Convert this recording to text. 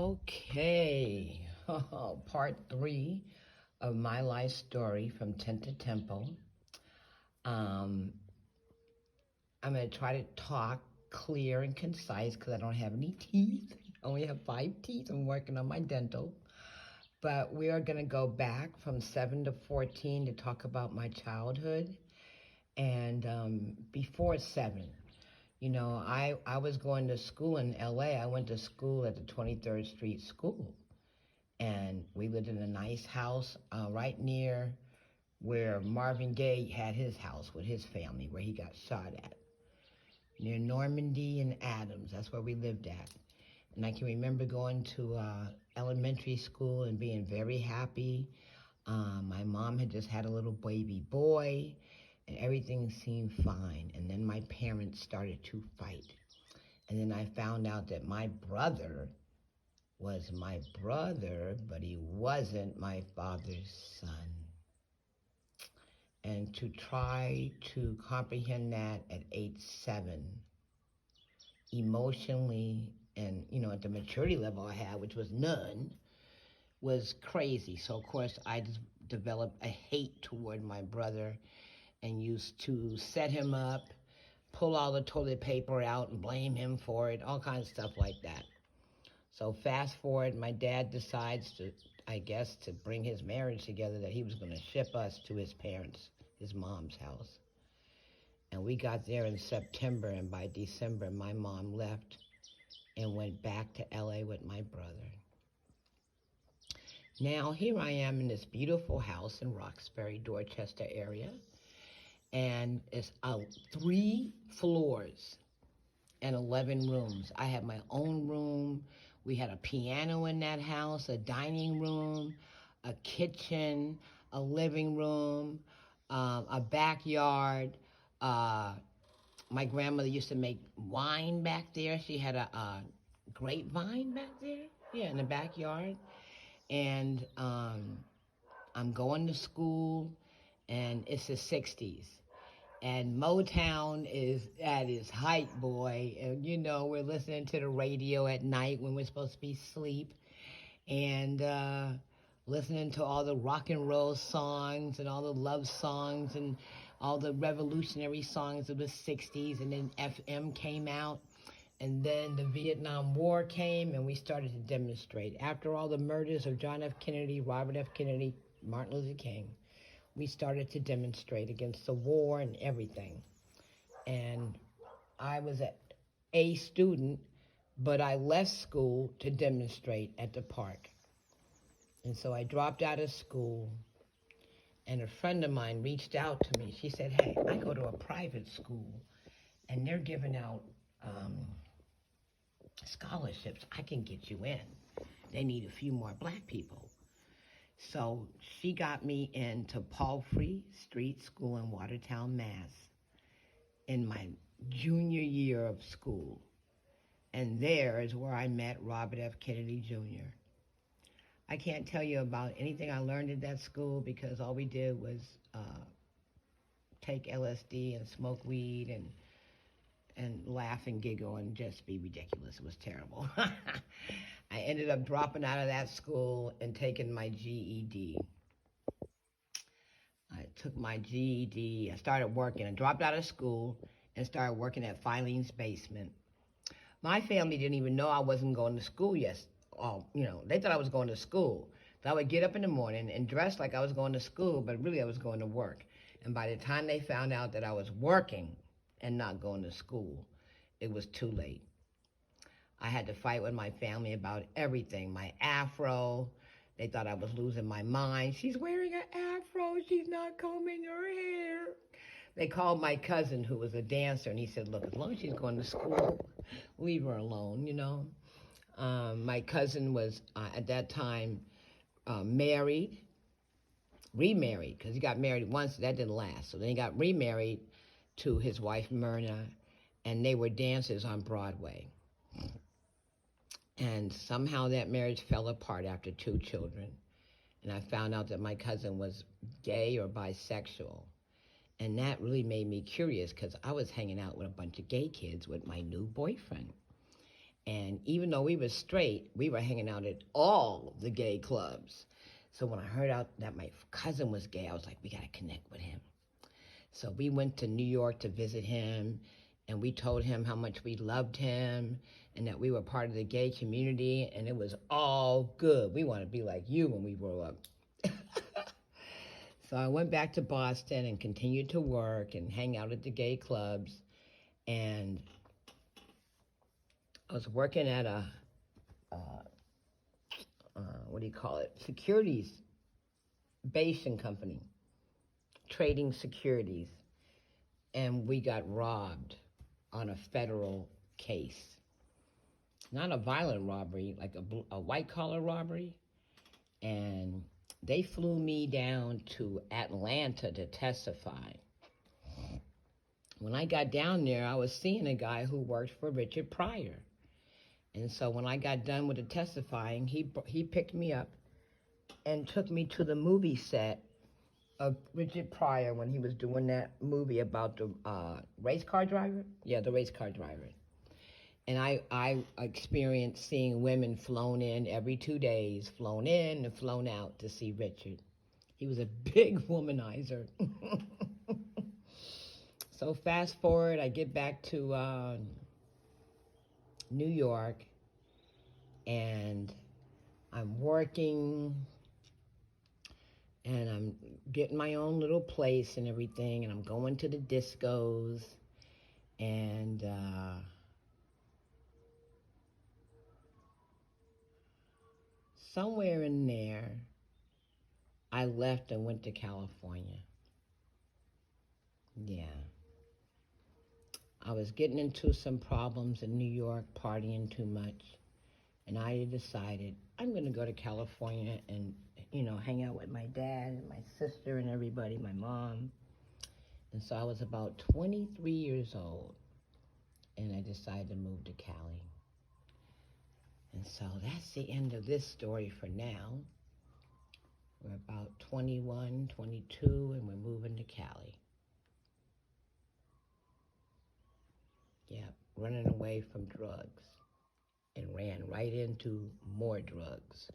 Okay, part three of my life story from tent to temple. Um, I'm going to try to talk clear and concise because I don't have any teeth. I only have 5 teeth. I'm working on my dental. But we are going to go back from 7 to 14 to talk about my childhood. And before 7, I was going to school in LA. I went to school at the 23rd Street School. And we lived in a nice house right near where Marvin Gaye had his house with his family, where he got shot at, near Normandy and Adams. That's where we lived at. And I can remember going to elementary school and being very happy. My mom had just had a little baby boy, and everything seemed fine. And then my parents started to fight. And then I found out that my brother was my brother, but he wasn't my father's son. And to try to comprehend that at age 7, emotionally and, at the maturity level I had, which was none, was crazy. So, of course, I just developed a hate toward my brother and used to set him up, pull all the toilet paper out and blame him for it, all kinds of stuff like that. So fast forward, my dad decides to, I guess, to bring his marriage together, that he was going to ship us to his parents, his mom's house. And we got there in September, and by December, my mom left and went back to LA with my brother. Now, here I am in this beautiful house in Roxbury, Dorchester area, and it's 3 floors and 11 rooms. I have my own room. We had a piano in that house, a dining room, a kitchen, a living room, a backyard. My grandmother used to make wine back there. She had a grapevine back there, in the backyard. And I'm going to school, and it's the 60s. And Motown is at its height, boy. And, we're listening to the radio at night when we're supposed to be asleep. And listening to all the rock and roll songs and all the love songs and all the revolutionary songs of the 60s. And then FM came out. And then the Vietnam War came, and we started to demonstrate. After all the murders of John F. Kennedy, Robert F. Kennedy, Martin Luther King, we started to demonstrate against the war and everything. And I was a student, but I left school to demonstrate at the park. And so I dropped out of school, and a friend of mine reached out to me. She said, hey, I go to a private school, and they're giving out scholarships. I can get you in. They need a few more black people. So she got me into Palfrey Street School in Watertown, Mass. in my junior year of school. And there is where I met Robert F. Kennedy Jr. I can't tell you about anything I learned at that school because all we did was take LSD and smoke weed and laugh and giggle and just be ridiculous. It was terrible. I ended up dropping out of that school and taking my GED. I took my GED. I started working. I dropped out of school and started working at Filene's Basement. My family didn't even know I wasn't going to school yet. They thought I was going to school. So I would get up in the morning and dress like I was going to school, but really I was going to work. And by the time they found out that I was working and not going to school, it was too late. I had to fight with my family about everything. My afro, they thought I was losing my mind. She's wearing an afro, she's not combing her hair. They called my cousin, who was a dancer, and he said, look, as long as she's going to school, leave her alone, My cousin was, at that time, married, remarried, because he got married once, that didn't last. So then he got remarried to his wife, Myrna, and they were dancers on Broadway. And somehow that marriage fell apart after 2 children. And I found out that my cousin was gay or bisexual. And that really made me curious because I was hanging out with a bunch of gay kids with my new boyfriend. And even though we were straight, we were hanging out at all the gay clubs. So when I heard out that my cousin was gay, I was like, we got to connect with him. So we went to New York to visit him, and we told him how much we loved him and that we were part of the gay community, and it was all good. We want to be like you when we grow up. So I went back to Boston and continued to work and hang out at the gay clubs. And I was working at a, what do you call it, securities basing company, trading securities. And we got robbed on a federal case. Not a violent robbery, like a white-collar robbery. And they flew me down to Atlanta to testify. When I got down there, I was seeing a guy who worked for Richard Pryor. And so when I got done with the testifying, he picked me up and took me to the movie set of Richard Pryor when he was doing that movie about the race car driver. Yeah, the race car driver. And I experienced seeing women flown in every 2 days, flown in and flown out to see Richard. He was a big womanizer. So fast forward, I get back to New York, and I'm working, and I'm getting my own little place and everything, and I'm going to the discos, and somewhere in there, I left and went to California. Yeah. I was getting into some problems in New York, partying too much, and I decided I'm going to go to California and, hang out with my dad and my sister and everybody, my mom. And so I was about 23 years old, and I decided to move to Cali. And so that's the end of this story for now. We're about 21, 22, and we're moving to Cali. Yep, running away from drugs, and ran right into more drugs.